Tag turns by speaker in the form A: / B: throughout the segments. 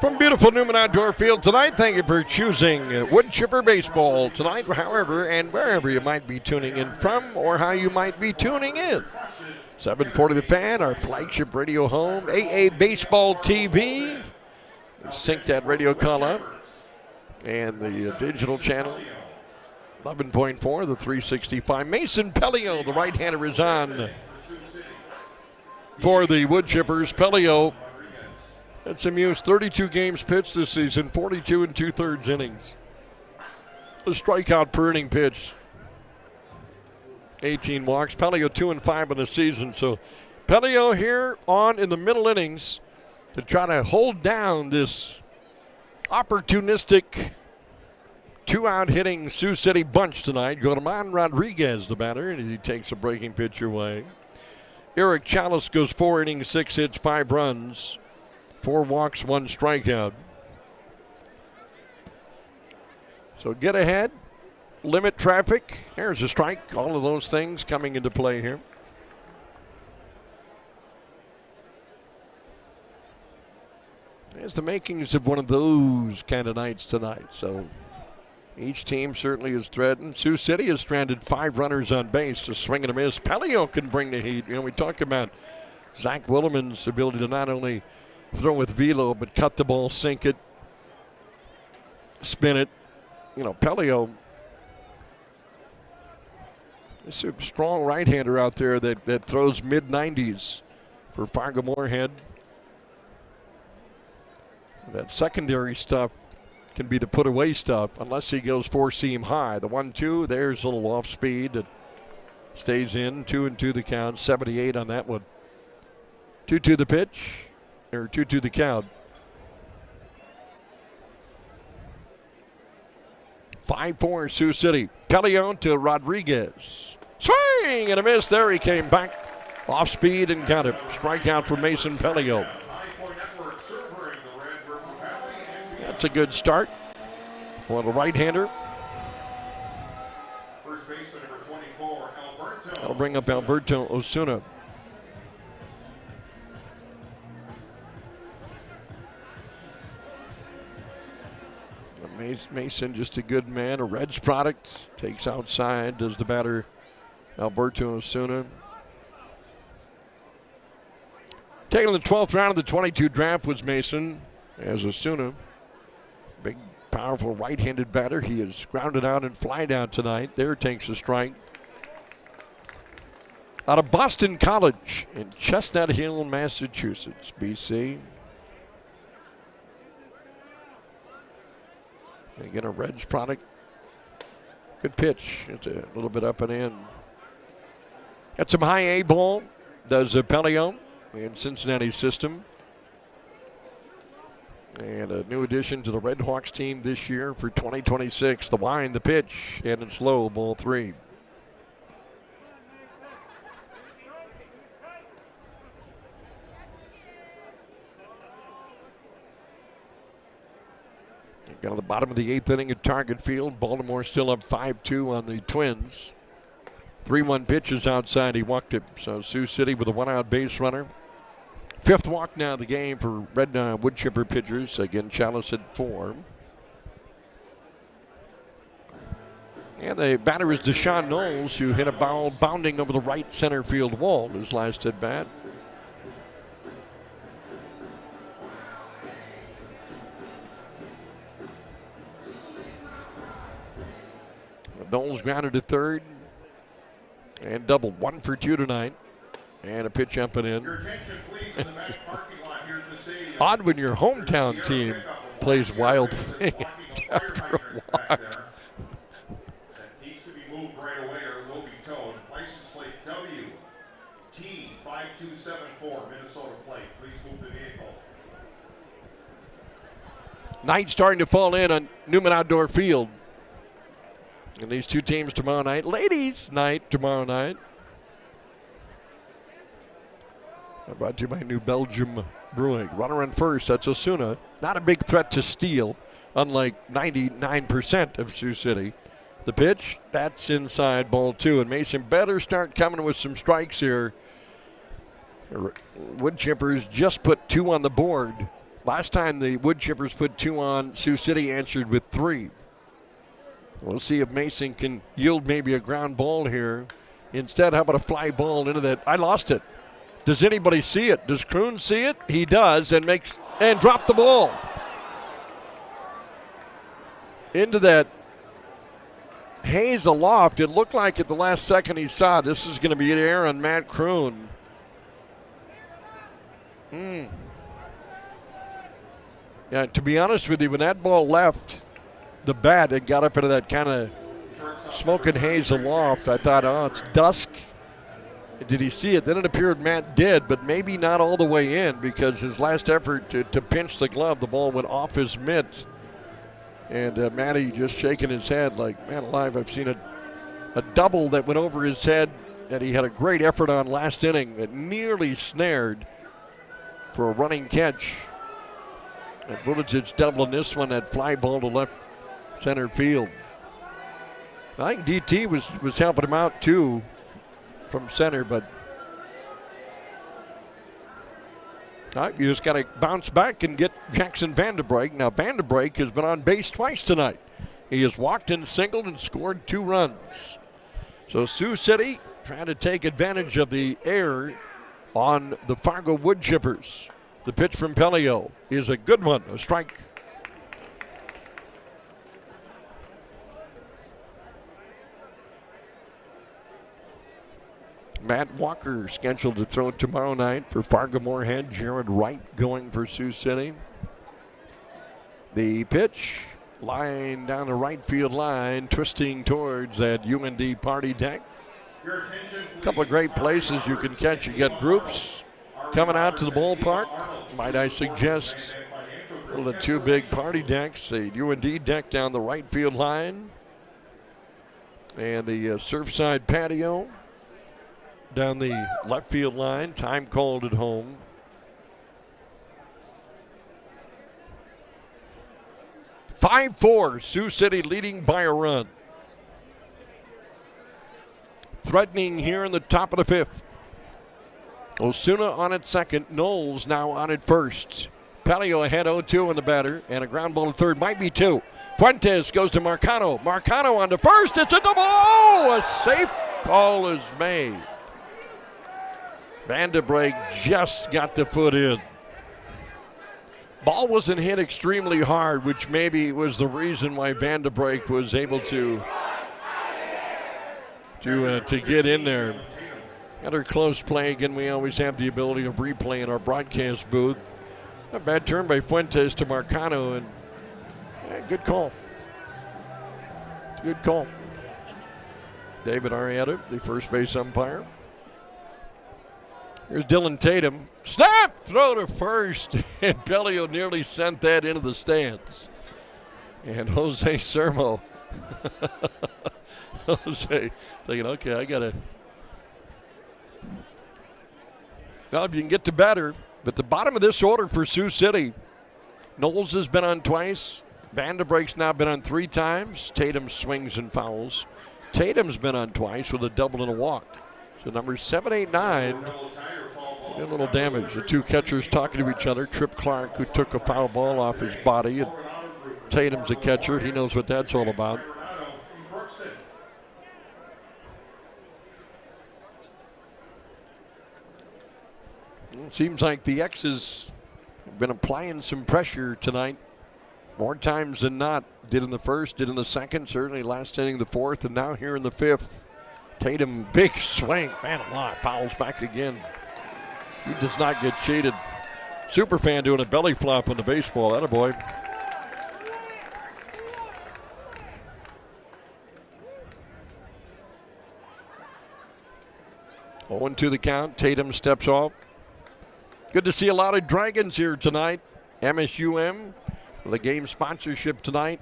A: From beautiful Newman Outdoor Field tonight, thank you for choosing Woodchipper Baseball tonight, however and wherever you might be tuning in from or how you might be tuning in. 740 The Fan, our flagship radio home, AA Baseball TV. Sync that radio call up. And the digital channel, 11.4, the 365. Mason Pelio, the right-hander, is on for the Woodchippers. Pelio had some use, 32 games pitched this season, 42 2/3 innings. A strikeout per inning pitch, 18 walks. Pelio 2-5 in the season. So Pelio here on in the middle innings to try to hold down this opportunistic two-out hitting Sioux City bunch tonight. Guillermo Rodriguez, the batter, and he takes a breaking pitch away. Eric Chalice goes 4 innings, 6 hits, 5 runs. 4 walks, 1 strikeout. So get ahead, limit traffic. There's a strike. All of those things coming into play here. There's the makings of one of those kind of nights tonight. So each team certainly is threatened. Sioux City has stranded 5 runners on base. A swing and a miss. Pelio can bring the heat. You know, we talk about Zach Williman's ability to not only throw with velo, but cut the ball, sink it, spin it. You know, Pelio is a strong right-hander out there that throws mid-90s for Fargo-Moorhead. That secondary stuff can be the put-away stuff unless he goes 4-seam high. The 1-2, there's a little off speed that stays in. 2-2 the count, 78 on that one. 2-2 the pitch. Or 2-2 the count. 5-4 Sioux City. Pelio to Rodriguez. Swing and a miss. There he came back. Off speed and got it. Strikeout for Mason Pelio. That's a good start for the right-hander.
B: First baseman number 24, Alberto.
A: That'll bring up Alberto Osuna. Mason, just a good man, a Reds product. Takes outside, does the batter Alberto Osuna. Taking the 12th round of the 22 draft was Mason as Osuna. Big, powerful right-handed batter. He is grounded out and flied out tonight. There takes a strike. Out of Boston College in Chestnut Hill, Massachusetts, BC. Again, a Reds product. Good pitch. It's a little bit up and in. Got some high A ball, does Pelio in Cincinnati's system. And a new addition to the Red Hawks team this year for 2026. The wind, the pitch, and it's low, ball 3. Got to the bottom of the 8th inning at Target Field. Baltimore still up 5-2 on the Twins. 3-1 pitches outside. He walked it. So Sioux City with a 1-out base runner. 5th walk now of the game for Red Woodchipper pitchers. Again, Chalice at 4. And the batter is Deshaun Knowles, who hit a ball bounding over the right center field wall his last at bat. Knowles grounded to third and doubled. 1 for 2 tonight. And a pitch up and in. Odd when your hometown team plays wild thing after a walk.
B: That needs to be moved right away or it will be towed. License plate WT5274, Minnesota plate. Please move the vehicle.
A: Night starting to fall in on Newman Outdoor Field. And these two teams tomorrow night. Ladies' night tomorrow night. Brought to you by New Belgium Brewing. Runner on first, that's Osuna. Not a big threat to steal, unlike 99% of Sioux City. The pitch, that's inside, ball 2. And Mason better start coming with some strikes here. Woodchippers just put 2 on the board Last time the Woodchippers put 2 on, Sioux City answered with 3. We'll see if Mason can yield maybe a ground ball here. Instead, how about a fly ball into that? I lost it. Does anybody see it? Does Kroon see it? He does, and drop the ball into that haze aloft. It looked like at the last second he saw this is going to be an error on Matt Kroon. Yeah, to be honest with you, when that ball left the bat and got up into that kind of smoke and haze aloft, I thought, oh, it's dusk. Did he see it? Then it appeared Matt did, but maybe not all the way in, because his last effort to pinch the glove, the ball went off his mitt. And Matty just shaking his head like, man alive, I've seen a double that went over his head that he had a great effort on last inning that nearly snared for a running catch. And Vulijic doubling this one, that fly ball to left center field. I think DT was helping him out too from center, but you just got to bounce back and get Jackson Vanderbrake. Now Vanderbrake has been on base twice tonight. He has walked and singled and scored 2 runs. So Sioux City trying to take advantage of the error on the Fargo Woodchippers. The pitch from Pelio is a good one, a strike. Matt Walker scheduled to throw tomorrow night for Fargo-Moorhead. Jared Wright going for Sioux City. The pitch, line down the right field line, twisting towards that UND party deck. A couple of great places you can catch. You got groups coming out to the ballpark. Might I suggest one of the 2 big party decks, the UND deck down the right field line, and the Surfside patio down the left field line. Time called at home. (5-4), Sioux City leading by a run. Threatening here in the top of the 5th. Osuna on at second. Knowles now on at first. Pelio ahead 0-2 in the batter, and a ground ball to third. Might be 2. Fuentes goes to Marcano. Marcano on to first. It's a double. Oh, a safe call is made. Vanderbrake just got the foot in. Ball wasn't hit extremely hard, which maybe was the reason why Vanderbrake was able to get in there. Another close play. Again, we always have the ability of replay in our broadcast booth. A bad turn by Fuentes to Marcano, and good call. Good call. David Arrieta, the first base umpire. Here's Dylan Tatum. Snap! Throw to first. And Pelio nearly sent that into the stands. And Jose Sermo. Jose thinking, okay, I got to. Now, if you can get to batter, but the bottom of this order for Sioux City, Knowles has been on twice. Vanderbrake's now been on 3 times. Tatum swings and fouls. Tatum's been on twice with a double and a walk. So numbers 7, 8, 9, a little damage. The 2 catchers talking to each other. Trip Clark, who took a foul ball off his body, and Tatum's a catcher. He knows what that's all about. It seems like the X's have been applying some pressure tonight. More times than not. Did in the first, did in the second, certainly last inning the 4th, and now here in the 5th. Tatum, big swing. Man alive, fouls back again. He does not get cheated. Superfan doing a belly flop on the baseball. Attaboy. Oh, 2 the count. Tatum steps off. Good to see a lot of Dragons here tonight. MSUM, the game sponsorship tonight.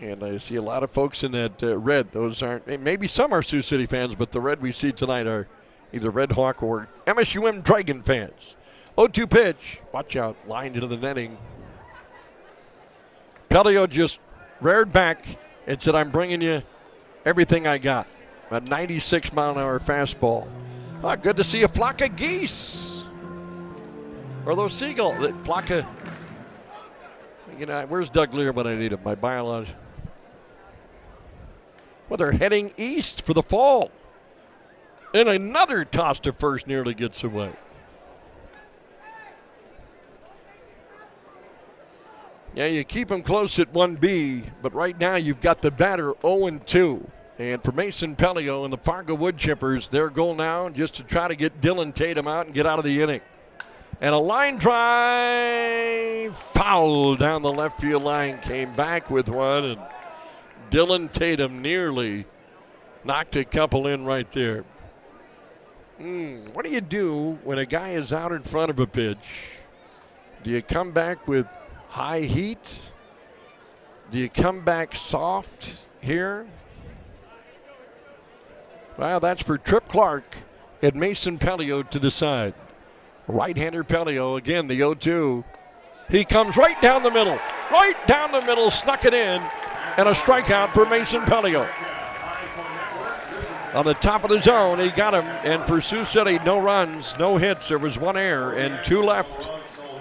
A: And I see a lot of folks in that red. Those aren't, maybe some are Sioux City fans, but the red we see tonight are either Red Hawk or MSUM Dragon fans. 0-2 pitch. Watch out. Lined into the netting. Pelio just reared back and said, I'm bringing you everything I got. A 96-mile-an-hour fastball. Good to see a flock of geese. Or those seagulls that flock of, you know, where's Doug Lear when I need him? My biologist. Well, they're heading east for the fall. And another toss to first nearly gets away. Yeah, you keep them close at 1B, but right now you've got the batter 0-2. And for Mason Pelio and the Fargo Woodchippers, their goal now just to try to get Dylan Tatum out and get out of the inning. And a line drive, foul down the left field line, came back with one, and Dylan Tatum nearly knocked a couple in right there. What do you do when a guy is out in front of a pitch? Do you come back with high heat? Do you come back soft here? Well, that's for Trip Clark and Mason Pelio to decide. Right-hander Pelio, again, the 0-2. He comes right down the middle. Right down the middle, snuck it in, and a strikeout for Mason Pelio. On the top of the zone, he got him, and for Sioux City, no runs, no hits. There was one error and 2 left.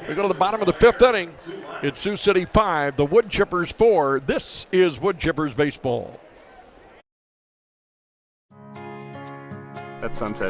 A: We go to the bottom of the 5th inning. It's Sioux City 5, the Woodchippers 4. This is Woodchippers baseball.
C: At Sunset.